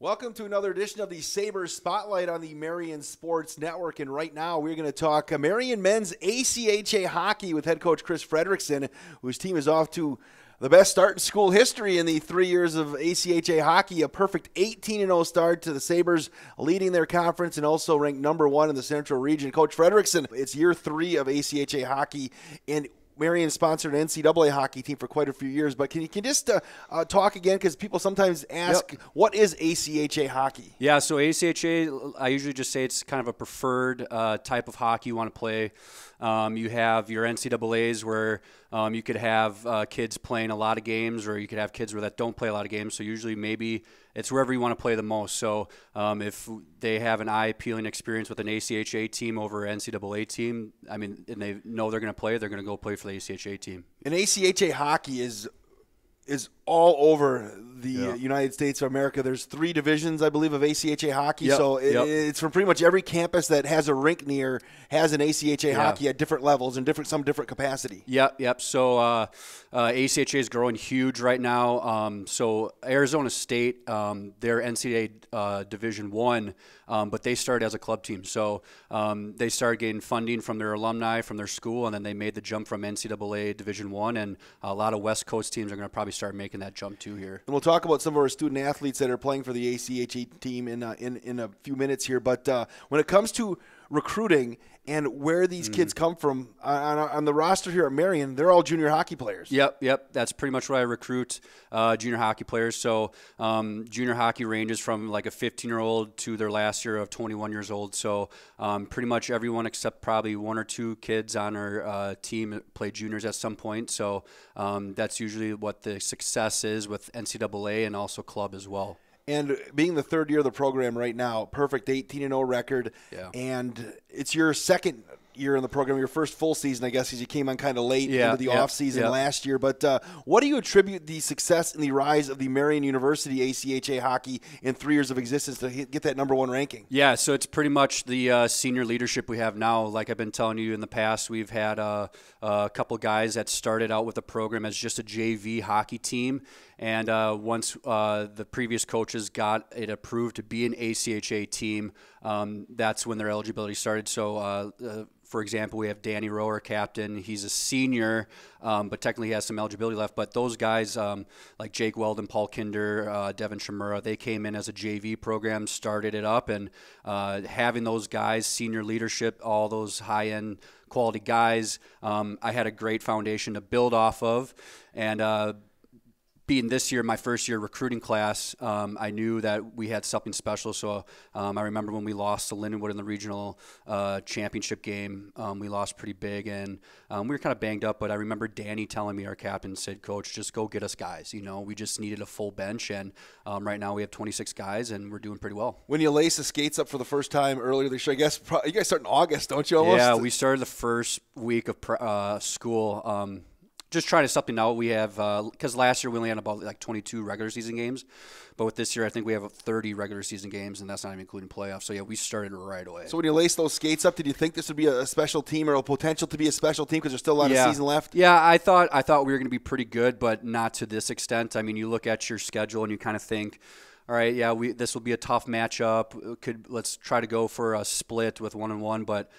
Welcome to another edition of the Sabres Spotlight on the Marian Sports Network. And right now we're going to talk Marian men's ACHA hockey with head coach Chris Frederickson, whose team is off to the best start in school history in the 3 years of ACHA hockey. A perfect 18-0 start to the Sabres, leading their conference and also ranked number 1 in the Central Region. Coach Frederickson, it's year 3 of ACHA hockey, and Marian sponsored an NCAA hockey team for quite a few years, but can you just talk again, because people sometimes ask, What is ACHA hockey? Yeah, so ACHA, I usually just say it's kind of a preferred type of hockey you want to play. You have your NCAAs where you could have kids playing a lot of games, or you could have kids that don't play a lot of games. So usually maybe it's wherever you want to play the most. So if they have an eye-appealing experience with an ACHA team over an NCAA team, I mean, and they know they're going to play, they're going to go play for the ACHA team. And ACHA hockey is all over the United States of America. There's 3 divisions, I believe, of ACHA hockey. So it's from pretty much every campus that has a rink near has an ACHA hockey at different levels and some different capacity. Yep. So ACHA is growing huge right now. So Arizona State, they're NCAA Division I, but they started as a club team. So they started getting funding from their alumni, from their school, and then they made the jump from NCAA Division I, and a lot of West Coast teams are going to probably start making that jump too here. And we'll talk about some of our student athletes that are playing for the ACHA team in a few minutes here. But when it comes to recruiting and where these kids come from, on the roster here at Marian, they're all junior hockey players. Yep. That's pretty much what I recruit, junior hockey players. So junior hockey ranges from like a 15-year-old to their last year of 21 years old. So pretty much everyone except probably 1 or 2 kids on our team play juniors at some point. So that's usually what the success is with NCAA and also club as well. And being the 3rd year of the program right now, perfect 18-0 record, and it's your second year in the program, your first full season, I guess, because you came on kind of late into the off-season last year. But what do you attribute the success and the rise of the Marian University ACHA hockey in 3 years of existence to get that number 1 ranking? Yeah, so it's pretty much the senior leadership we have now. Like I've been telling you in the past, we've had a couple guys that started out with the program as just a JV hockey team. And once the previous coaches got it approved to be an ACHA team, that's when their eligibility started. So, for example, we have Danny Rowe, our captain. He's a senior, but technically he has some eligibility left. But those guys, like Jake Weldon, Paul Kinder, Devin Shimura, they came in as a JV program, started it up. And having those guys, senior leadership, all those high-end quality guys, I had a great foundation to build off of. And being this year, my first year recruiting class, I knew that we had something special. So I remember when we lost to Lindenwood in the regional championship game, we lost pretty big, and we were kind of banged up. But I remember Danny telling me, our captain said, "Coach, just go get us guys. You know, we just needed a full bench, and right now we have 26 guys, and we're doing pretty well." When you lace the skates up for the first time earlier this year, I guess you guys start in August, don't you? Almost. Yeah, we started the first week of school. Just trying something out. We have, because last year we only had about like 22 regular season games, but with this year I think we have 30 regular season games, and that's not even including playoffs. So yeah, we started right away. So when you lace those skates up, did you think this would be a special team or a potential to be a special team because there's still a lot of season left? Yeah, I thought we were going to be pretty good, but not to this extent. I mean, you look at your schedule and you kind of think, all right, this will be a tough matchup. Let's try to go for a split with 1-1, but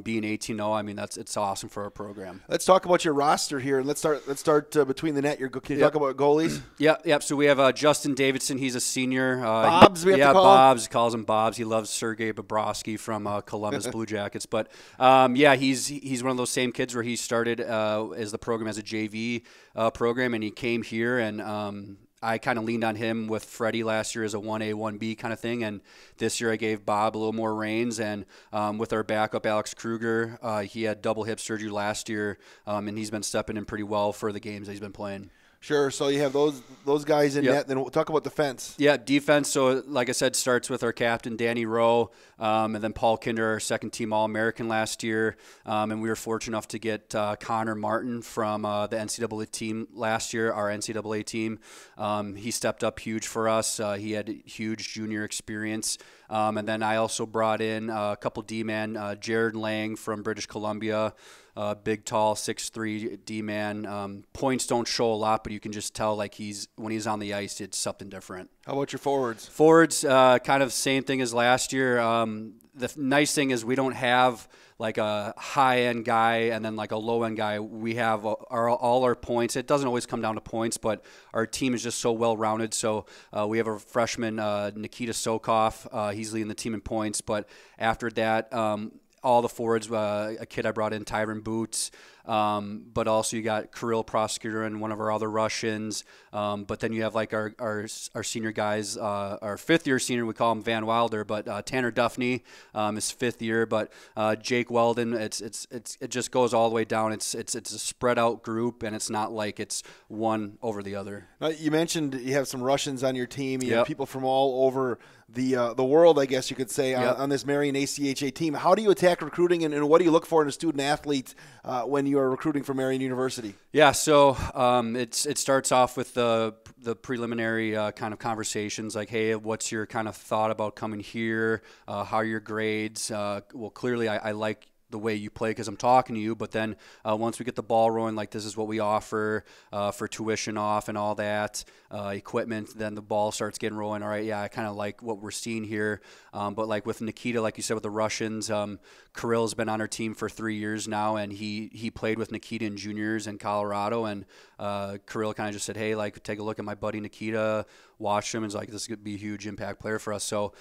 being 18-0, I mean, it's awesome for our program. Let's talk about your roster here, and let's start between the net. Can you talk about goalies? Yep. So we have Justin Davidson. He's a senior. Bobs, we have to call Bobs. Him? Calls him Bobs. He loves Sergei Bobrovsky from Columbus Blue Jackets. But he's one of those same kids where he started as the program as a JV program, and he came here and. I kind of leaned on him with Freddie last year as a 1A, 1B kind of thing, and this year I gave Bob a little more reins, and with our backup, Alex Kruger, he had double hip surgery last year, and he's been stepping in pretty well for the games that he's been playing. Sure. So you have those guys in net. Then we'll talk about defense. Yeah, defense. So like I said, starts with our captain, Danny Rowe, and then Paul Kinder, our second-team All-American last year. And we were fortunate enough to get Connor Martin from the NCAA team last year, our NCAA team. He stepped up huge for us. He had huge junior experience. And then I also brought in a couple D-man, Jared Lang from British Columbia, big, tall, 6'3" D-man. Points don't show a lot, but you can just tell like when he's on the ice, it's something different. How about your forwards? Forwards, kind of same thing as last year. The nice thing is we don't have like a high-end guy and then like a low-end guy. We have all our points. It doesn't always come down to points, but our team is just so well-rounded. So we have a freshman, Nikita Sokov. He's leading the team in points. But after that, all the forwards, a kid I brought in, Tyron Boots, but also you got Kirill Proskura and one of our other Russians. But then you have like our senior guys, our fifth-year senior, we call him Van Wilder, but Tanner Duffney is fifth year. But Jake Weldon, it just goes all the way down. It's a spread-out group, and it's not like it's one over the other. You mentioned you have some Russians on your team. You have people from all over the world, I guess you could say, on this Marian ACHA team. How do you attack recruiting, and what do you look for in a student athlete when you are recruiting for Marian University? Yeah, so it starts off with the preliminary kind of conversations, like, hey, what's your kind of thought about coming here? How are your grades? Well, clearly I like the way you play because I'm talking to you, but then once we get the ball rolling, like this is what we offer for tuition off and all that, equipment, then the ball starts getting rolling. All right, yeah, I kind of like what we're seeing here. But like with Nikita, like you said, with the Russians, Kirill's been on our team for 3 years now, and he played with Nikita in juniors in Colorado, and Kirill kind of just said, hey, like, take a look at my buddy Nikita, watch him, and was like, this could be a huge impact player for us. So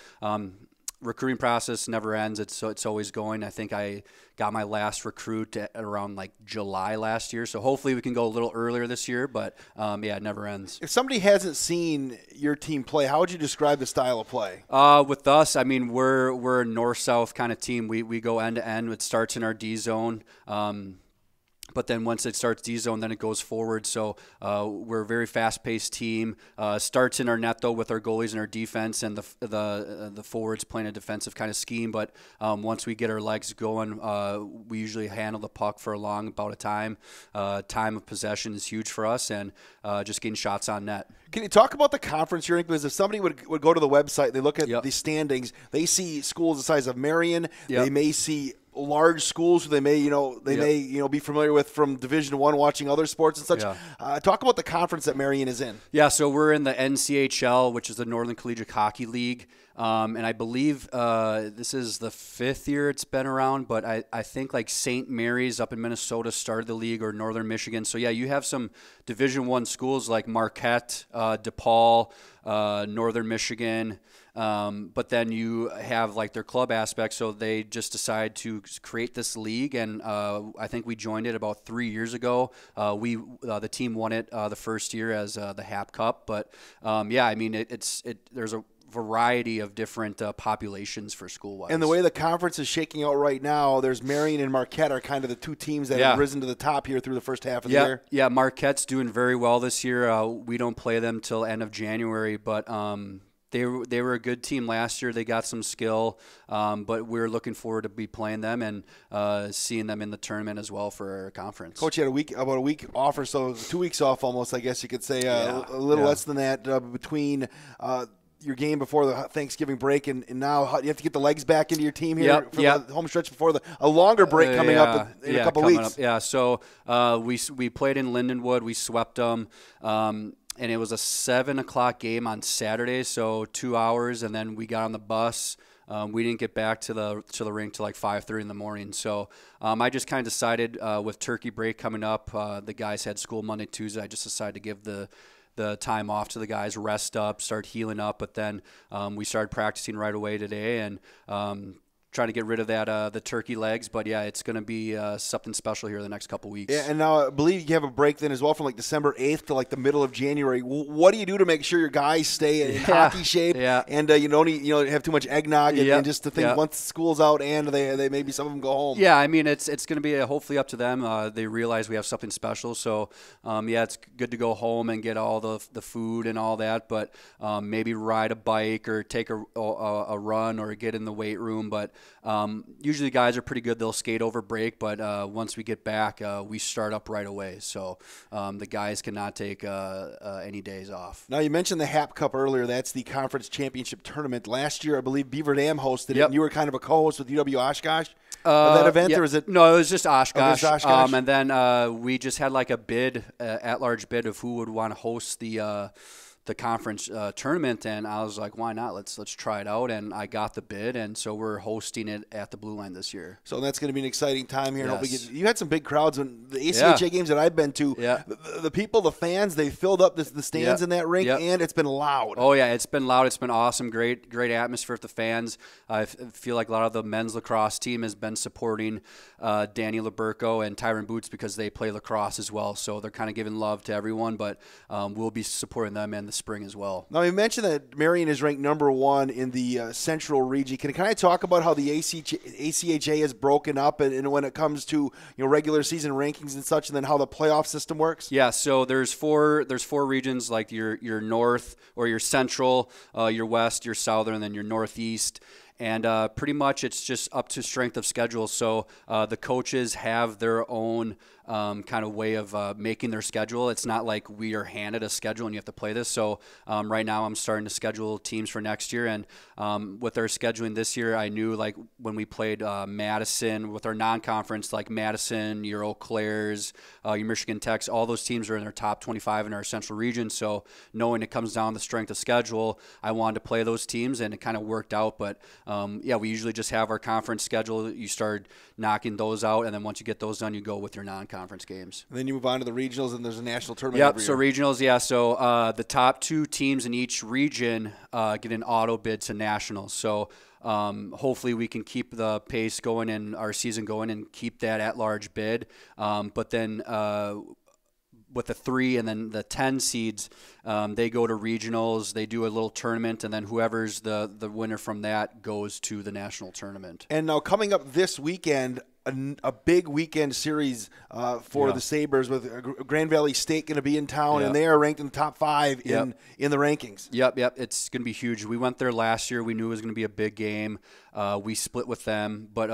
recruiting process never ends. It's always going. I think I got my last recruit at around like July last year. So hopefully we can go a little earlier this year, but yeah, it never ends. If somebody hasn't seen your team play, how would you describe the style of play? With us, I mean, we're a north-south kind of team. We go end to end. It starts in our D zone. But then once it starts D-zone, then it goes forward. So we're a very fast-paced team. Starts in our net, though, with our goalies and our defense and the forwards playing a defensive kind of scheme. But once we get our legs going, we usually handle the puck for a long bout of time. Time of possession is huge for us, and just getting shots on net. Can you talk about the conference you're in? Because if somebody would go to the website, they look at the standings, they see schools the size of Marian. They may see large schools who they may be familiar with from Division I, watching other sports and such. Talk about the conference that Marian is in. Yeah, so we're in the NCHL, which is the Northern Collegiate Hockey League. And I believe this is the 5th year it's been around, but I think like St. Mary's up in Minnesota started the league, or Northern Michigan. So, yeah, you have some Division I schools like Marquette, DePaul, Northern Michigan. But then you have like their club aspect, so they just decide to create this league, and I think we joined it about 3 years ago. The team won it the first year as the Hap Cup, but yeah, I mean there's a variety of different populations for school-wise. And the way the conference is shaking out right now, there's Marian and Marquette are kind of the two teams that have risen to the top here through the first half of the year. Yeah, Marquette's doing very well this year. We don't play them till end of January, but they were a good team last year. They got some skill, but we're looking forward to be playing them and seeing them in the tournament as well for our conference. Coach, you had about a week off or so, 2 weeks off almost, I guess you could say, a little less than that between your game before the Thanksgiving break and now you have to get the legs back into your team here for the home stretch before a longer break coming up in a couple weeks. Yeah, so we played in Lindenwood. We swept them. And it was a 7 o'clock game on Saturday, so 2 hours, and then we got on the bus. We didn't get back to the rink till like 5:30 in the morning. So I just kind of decided with turkey break coming up, the guys had school Monday, Tuesday. I just decided to give the time off to the guys, rest up, start healing up. But then we started practicing right away today, and trying to get rid of that the turkey legs. But yeah, it's going to be something special here the next couple weeks. Yeah, and now I believe you have a break then as well from like December 8th to like the middle of January. What do you do to make sure your guys stay in hockey shape and you don't have too much eggnog and just to think once school's out and they maybe some of them go home? Yeah, I mean it's going to be hopefully up to them. They realize we have something special, so it's good to go home and get all the food and all that, but maybe ride a bike or take a run or get in the weight room. But usually the guys are pretty good. They'll skate over break, but once we get back, we start up right away. So the guys cannot take any days off. Now, you mentioned the HAP Cup earlier. That's the conference championship tournament. Last year, I believe Beaver Dam hosted it, and you were kind of a co-host with UW Oshkosh of that event, or is it? No, it was just Oshkosh. Oh, it was Oshkosh? And then we just had like a bid, at-large bid of who would want to host the conference tournament, and I was like, why not? Let's try it out, and I got the bid, and so we're hosting it at the Blue Line this year. So that's going to be an exciting time here. Yes. You had some big crowds in the ACHA games that I've been to. Yeah. The people, the fans, they filled up the stands in that rink, and it's been loud. Oh yeah, it's been loud. It's been awesome. Great atmosphere with the fans. I feel like a lot of the men's lacrosse team has been supporting Danny Laberco and Tyron Boots because they play lacrosse as well. So they're kind of giving love to everyone, but we'll be supporting them in the spring as well. Now, you mentioned that Marian is ranked #1 in the Central region. Can I talk about how the ACHA is broken up and when it comes to regular season rankings and such, and then how the playoff system works? Yeah, so there's four regions, like your north or your central, your west, your southern, and then your northeast. And pretty much it's just up to strength of schedule. So the coaches have their own kind of way of making their schedule. It's not like we are handed a schedule and you have to play this. So right now I'm starting to schedule teams for next year. And with our scheduling this year, I knew like when we played Madison with our non-conference, like Madison, your Eau Claire's, your Michigan Techs, all those teams are in their top 25 in our central region. So knowing it comes down to strength of schedule, I wanted to play those teams, and it kind of worked out. But we usually just have our conference schedule. You start knocking those out, and then once you get those done, you go with your non-conference games. And then you move on to the regionals, and there's a national tournament. Yep, so regionals, yeah. So the top 2 teams in each region get an auto bid to nationals. So hopefully we can keep the pace going and our season going and keep that at-large bid. But then with the 3 and then the 10 seeds, they go to regionals, they do a little tournament, and then whoever's the winner from that goes to the national tournament. And now coming up this weekend, a big weekend series for the Sabres, with Grand Valley State going to be in town, and they are ranked in the top 5 in the rankings. Yep. It's going to be huge. We went there last year. We knew it was going to be a big game. We split with them, but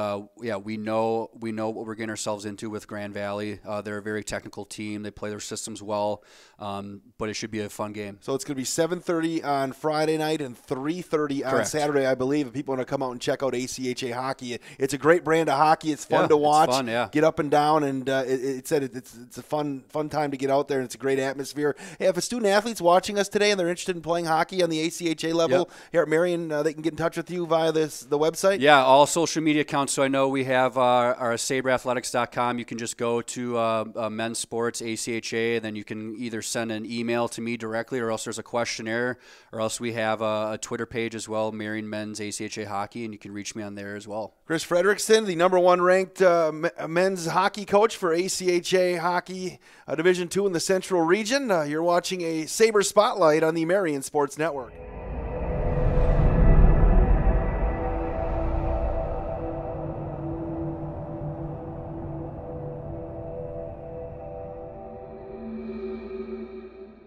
we know what we're getting ourselves into with Grand Valley. They're a very technical team. They play their systems well, but it should be a fun game. So it's going to be 7:30 on Friday night and 3:30 on Saturday, I believe. If people want to come out and check out ACHA hockey, it's a great brand of hockey. It's fun to watch. It's fun, get up and down, and it's a fun time to get out there, and it's a great atmosphere. Hey, if a student athlete's watching us today and they're interested in playing hockey on the ACHA level here at Marian, they can get in touch with you via the website. Yeah, all social media accounts. So I know we have our sabreathletics.com. You can just go to men's sports ACHA, and then you can either send an email to me directly, or else there's a questionnaire, or else we have a Twitter page as well, Marian Men's ACHA Hockey, and you can reach me on there as well. Chris Frederickson, the #1 ranked men's hockey coach for ACHA Hockey Division II in the Central Region. You're watching a Sabres Spotlight on the Marian Sports Network.